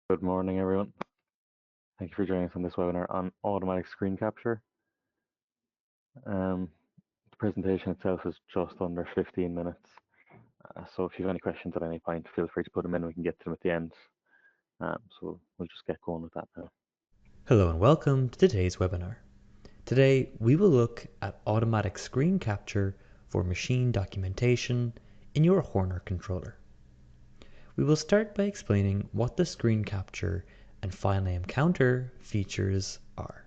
Good morning, everyone. Thank you for joining us on this webinar on automatic screen capture. The presentation itself is just under 15 minutes. So if you have any questions at any point, feel free to put them in. We can get to them at the end. So we'll just get going with that now. Hello and welcome to today's webinar. Today we will look at automatic screen capture for machine documentation in your Horner controller. We will start by explaining what the screen capture and file name counter features are,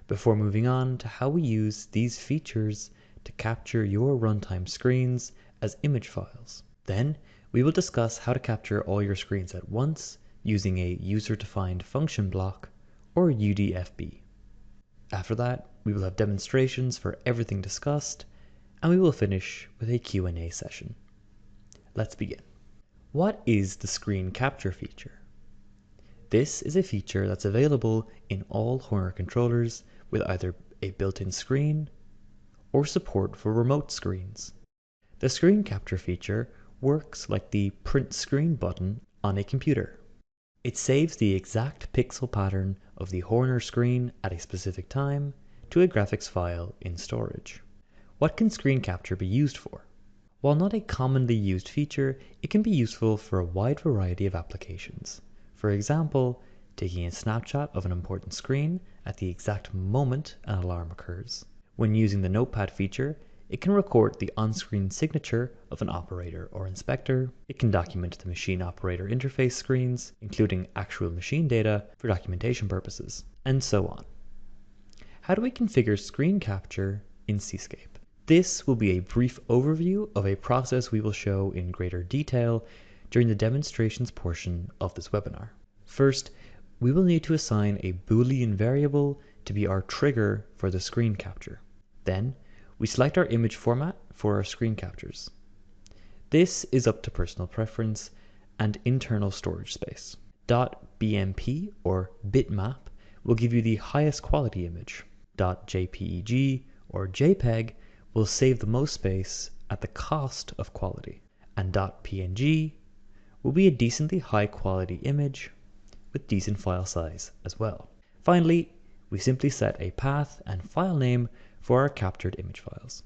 before moving on to how we use these features to capture your runtime screens as image files. Then we will discuss how to capture all your screens at once using a user-defined function block or UDFB. After that, we will have demonstrations for everything discussed, and we will finish with a Q&A session. Let's begin. What is the screen capture feature? This is a feature that's available in all Horner controllers with either a built-in screen or support for remote screens. The screen capture feature works like the print screen button on a computer. It saves the exact pixel pattern of the Horner screen at a specific time to a graphics file in storage. What can screen capture be used for? While not a commonly used feature, it can be useful for a wide variety of applications. For example, taking a snapshot of an important screen at the exact moment an alarm occurs. When using the Notepad feature, it can record the on-screen signature of an operator or inspector. It can document the machine operator interface screens, including actual machine data for documentation purposes, and so on. How do we configure screen capture in Cscape? This will be a brief overview of a process we will show in greater detail during the demonstrations portion of this webinar. First, we will need to assign a Boolean variable to be our trigger for the screen capture. Then, we select our image format for our screen captures. This is up to personal preference and internal storage space. .bmp or bitmap will give you the highest quality image. .jpeg or JPEG will save the most space at the cost of quality. And .png will be a decently high quality image with decent file size as well. Finally, we simply set a path and file name for our captured image files.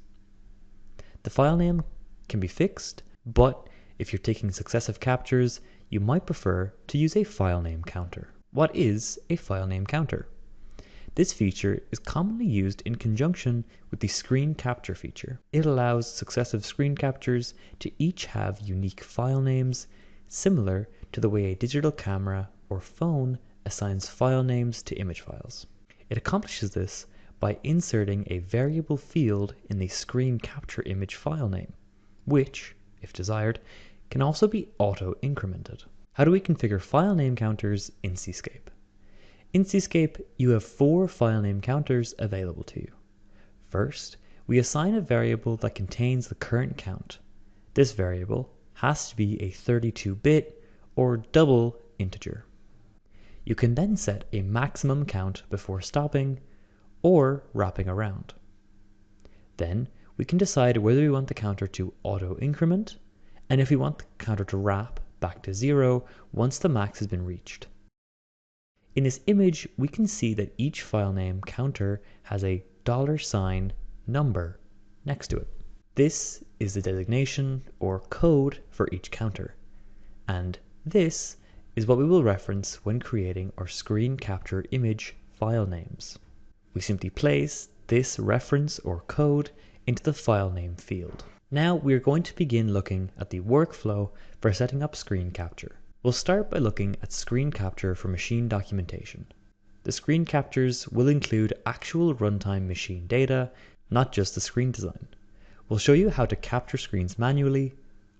The file name can be fixed, but if you're taking successive captures, you might prefer to use a file name counter. What is a file name counter? This feature is commonly used in conjunction with the screen capture feature. It allows successive screen captures to each have unique file names, similar to the way a digital camera or phone assigns file names to image files. It accomplishes this by inserting a variable field in the screen capture image file name, which, if desired, can also be auto-incremented. How do we configure file name counters in Cscape? In Cscape, you have 4 file name counters available to you. First, we assign a variable that contains the current count. This variable has to be a 32-bit or double integer. You can then set a maximum count before stopping or wrapping around. Then we can decide whether we want the counter to auto-increment and if we want the counter to wrap back to 0 once the max has been reached. In this image, we can see that each file name counter has a $number next to it. This is the designation or code for each counter, and this is what we will reference when creating our screen capture image file names. We simply place this reference or code into the file name field. Now we are going to begin looking at the workflow for setting up screen capture. We'll start by looking at screen capture for machine documentation. The screen captures will include actual runtime machine data, not just the screen design. We'll show you how to capture screens manually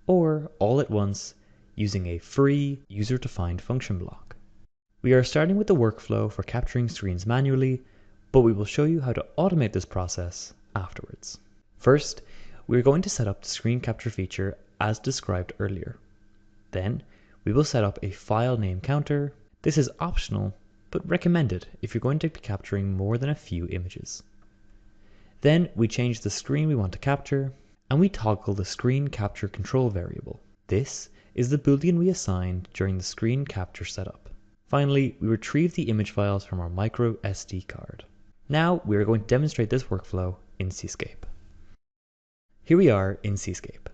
or all at once using a free user-defined function block. We are starting with the workflow for capturing screens manually, but we will show you how to automate this process afterwards. First, we are going to set up the screen capture feature as described earlier. Then, we will set up a file name counter. This is optional, but recommended if you're going to be capturing more than a few images. Then we change the screen we want to capture, and we toggle the screen capture control variable. This is the Boolean we assigned during the screen capture setup. Finally, we retrieve the image files from our micro SD card. Now we are going to demonstrate this workflow in Cscape. Here we are in Cscape.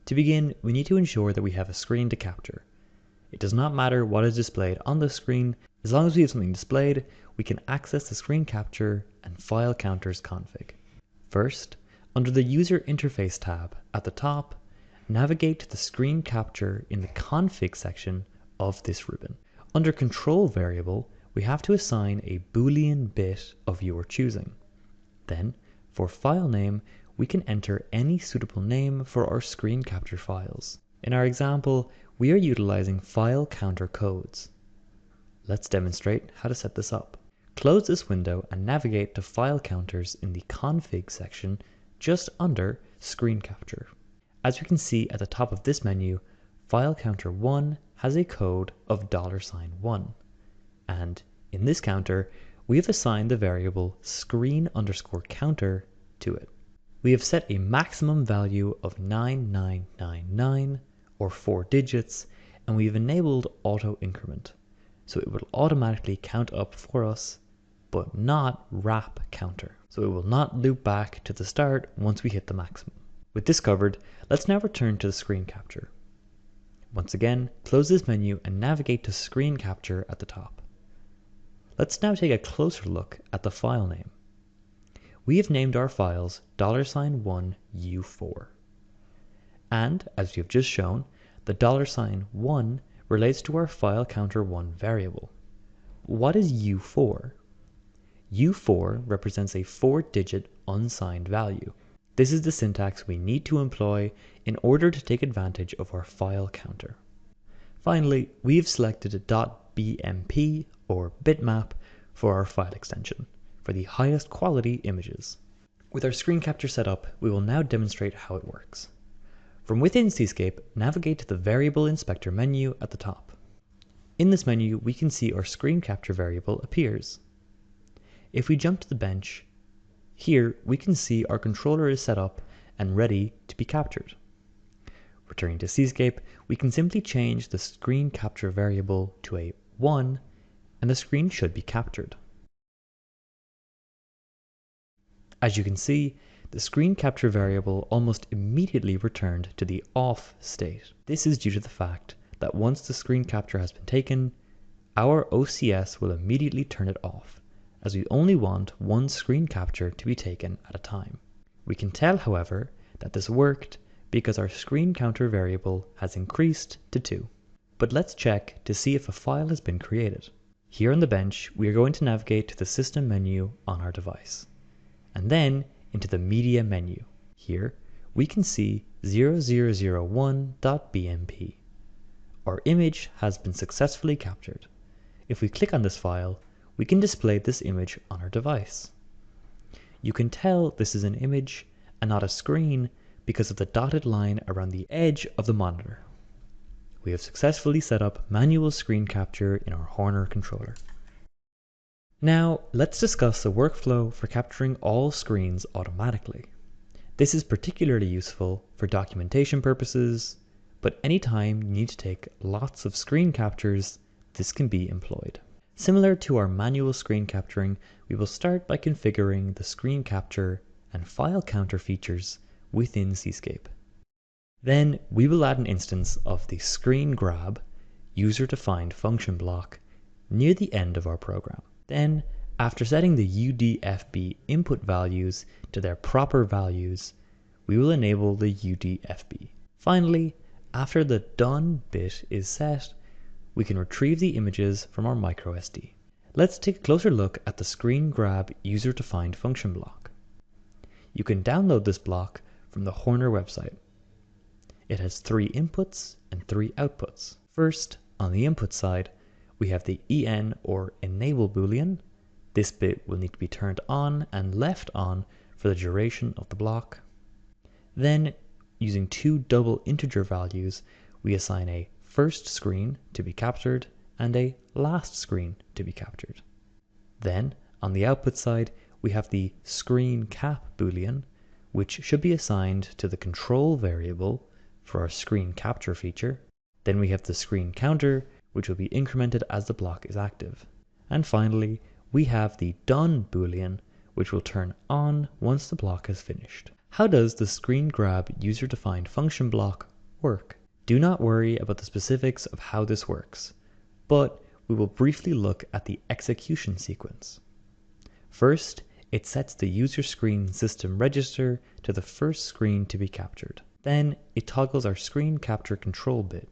To begin, we need to ensure that we have a screen to capture. It does not matter what is displayed on the screen, as long as we have something displayed, we can access the screen capture and file counters config. First, under the User Interface tab at the top, navigate to the screen capture in the config section of this ribbon. Under control variable, we have to assign a Boolean bit of your choosing. Then, for file name, we can enter any suitable name for our screen capture files. In our example, we are utilizing file counter codes. Let's demonstrate how to set this up. Close this window and navigate to file counters in the config section just under screen capture. As we can see at the top of this menu, file counter 1 has a code of $1, and in this counter, we have assigned the variable screen_counter to it. We have set a maximum value of 9999 or 4 digits, and we've enabled auto increment, so it will automatically count up for us, but not wrap counter. So it will not loop back to the start once we hit the maximum. With this covered, let's now return to the screen capture. Once again, close this menu and navigate to screen capture at the top. Let's now take a closer look at the file name. We have named our files $1U4. And, as we have just shown, the $1 relates to our file counter 1 variable. What is U4? U4 represents a 4-digit unsigned value. This is the syntax we need to employ in order to take advantage of our file counter. Finally, we have selected a .bmp or bitmap for our file extension for the highest quality images. With our screen capture set up, we will now demonstrate how it works. From within Cscape, navigate to the Variable Inspector menu at the top. In this menu, we can see our screen capture variable appears. If we jump to the bench, here we can see our controller is set up and ready to be captured. Returning to Cscape, we can simply change the screen capture variable to a 1 and the screen should be captured. As you can see, the screen capture variable almost immediately returned to the off state. This is due to the fact that once the screen capture has been taken, our OCS will immediately turn it off, as we only want one screen capture to be taken at a time. We can tell, however, that this worked because our screen counter variable has increased to 2. But let's check to see if a file has been created. Here on the bench, we are going to navigate to the System menu on our device, and then into the Media menu. Here, we can see 0001.bmp. Our image has been successfully captured. If we click on this file, we can display this image on our device. You can tell this is an image and not a screen because of the dotted line around the edge of the monitor. We have successfully set up manual screen capture in our Horner controller. Now, let's discuss the workflow for capturing all screens automatically. This is particularly useful for documentation purposes, but anytime you need to take lots of screen captures, this can be employed. Similar to our manual screen capturing, we will start by configuring the screen capture and file counter features within Cscape. Then we will add an instance of the screen grab user-defined function block near the end of our program. Then, after setting the UDFB input values to their proper values, we will enable the UDFB. Finally, after the done bit is set, we can retrieve the images from our microSD. Let's take a closer look at the screen grab user-defined function block. You can download this block from the Horner website. It has 3 inputs and 3 outputs. First, on the input side, we have the en or enable boolean. This bit will need to be turned on and left on for the duration of the block. Then, using 2 double integer values, we assign a first screen to be captured and a last screen to be captured. Then, on the output side, we have the screen cap boolean, which should be assigned to the control variable for our screen capture feature. Then we have the screen counter, which will be incremented as the block is active. And finally, we have the done boolean, which will turn on once the block has finished. How does the screen grab user-defined function block work? Do not worry about the specifics of how this works, but we will briefly look at the execution sequence. First, it sets the user screen system register to the first screen to be captured. Then it toggles our screen capture control bit.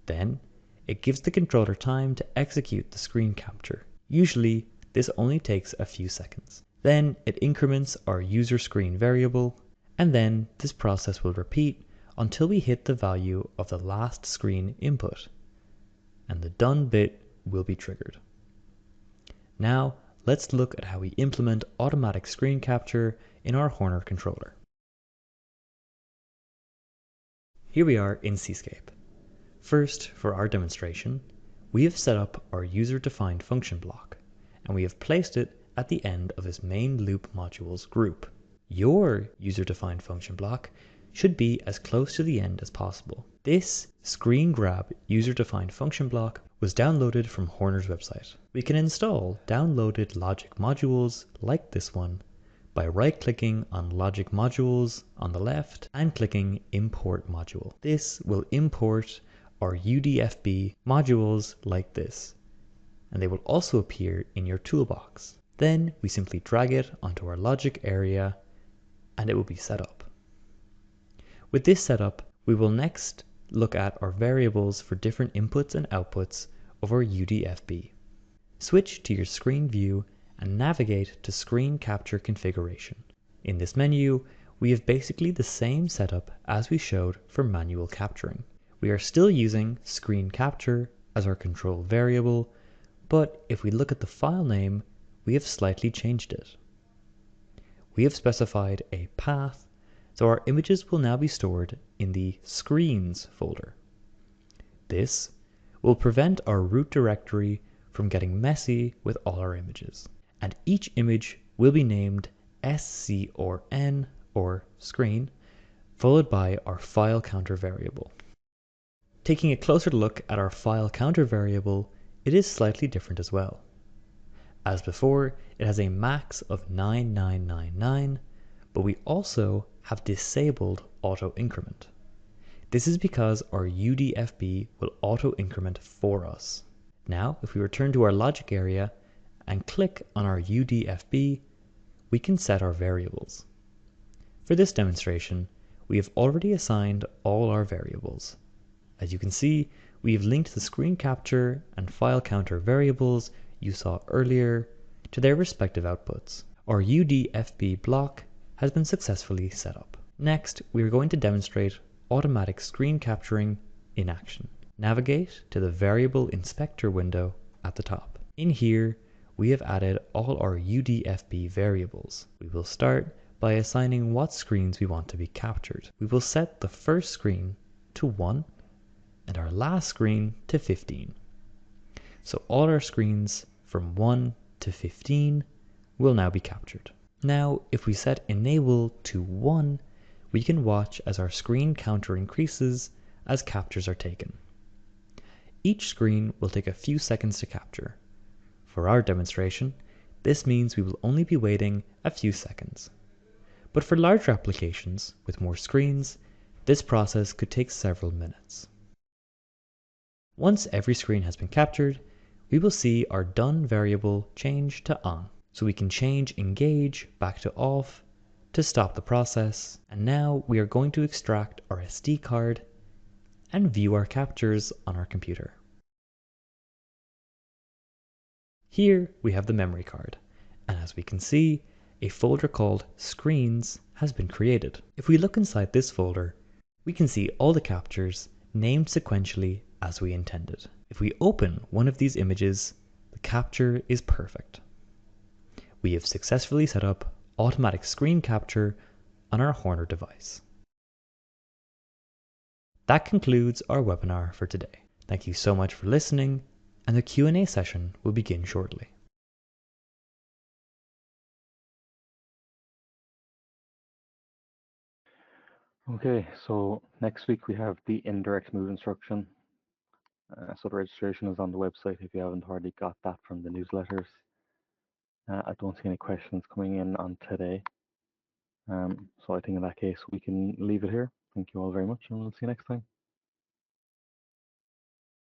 Then it gives the controller time to execute the screen capture. Usually this only takes a few seconds. Then it increments our user screen variable, and then this process will repeat until we hit the value of the last screen input, and the done bit will be triggered. Now let's look at how we implement automatic screen capture in our Horner controller. Here we are in Cscape. First, for our demonstration, we have set up our user-defined function block, and we have placed it at the end of this main loop modules group. Your user-defined function block should be as close to the end as possible. This screen grab user-defined function block was downloaded from Horner's website. We can install downloaded logic modules like this one by right-clicking on logic modules on the left and clicking import module. This will import our UDFB modules like this, and they will also appear in your toolbox. Then we simply drag it onto our logic area and it will be set up. With this setup, we will next look at our variables for different inputs and outputs of our UDFB. Switch to your screen view and navigate to Screen Capture Configuration. In this menu, we have basically the same setup as we showed for manual capturing. We are still using Screen Capture as our control variable, but if we look at the file name, we have slightly changed it. We have specified a path, so our images will now be stored in the Screens folder. This will prevent our root directory from getting messy with all our images, and each image will be named SCRN or screen, followed by our file counter variable. Taking a closer look at our file counter variable, it is slightly different as well. As before, it has a max of 9999, but we also have disabled auto increment. This is because our UDFB will auto increment for us. Now, if we return to our logic area and click on our UDFB, we can set our variables. For this demonstration, we have already assigned all our variables. As you can see, we have linked the screen capture and file counter variables you saw earlier to their respective outputs. Our UDFB block has been successfully set up. Next, we are going to demonstrate automatic screen capturing in action. Navigate to the variable inspector window at the top. In here, we have added all our UDFB variables. We will start by assigning what screens we want to be captured. We will set the first screen to 1 and our last screen to 15. So all our screens from 1 to 15 will now be captured. Now, if we set enable to 1, we can watch as our screen counter increases as captures are taken. Each screen will take a few seconds to capture. For our demonstration, this means we will only be waiting a few seconds. But for larger applications with more screens, this process could take several minutes. Once every screen has been captured, we will see our done variable change to on. So we can change engage back to off to stop the process. And now we are going to extract our SD card and view our captures on our computer. Here we have the memory card, and as we can see, a folder called Screens has been created. If we look inside this folder, we can see all the captures named sequentially as we intended. If we open one of these images, the capture is perfect. We have successfully set up automatic screen capture on our Horner device. That concludes our webinar for today. Thank you so much for listening, and the Q&A session will begin shortly. Okay, so next week we have the indirect move instruction. So the registration is on the website if you haven't already got that from the newsletters. I don't see any questions coming in on today. So I think in that case we can leave it here. Thank you all very much, and we'll see you next time.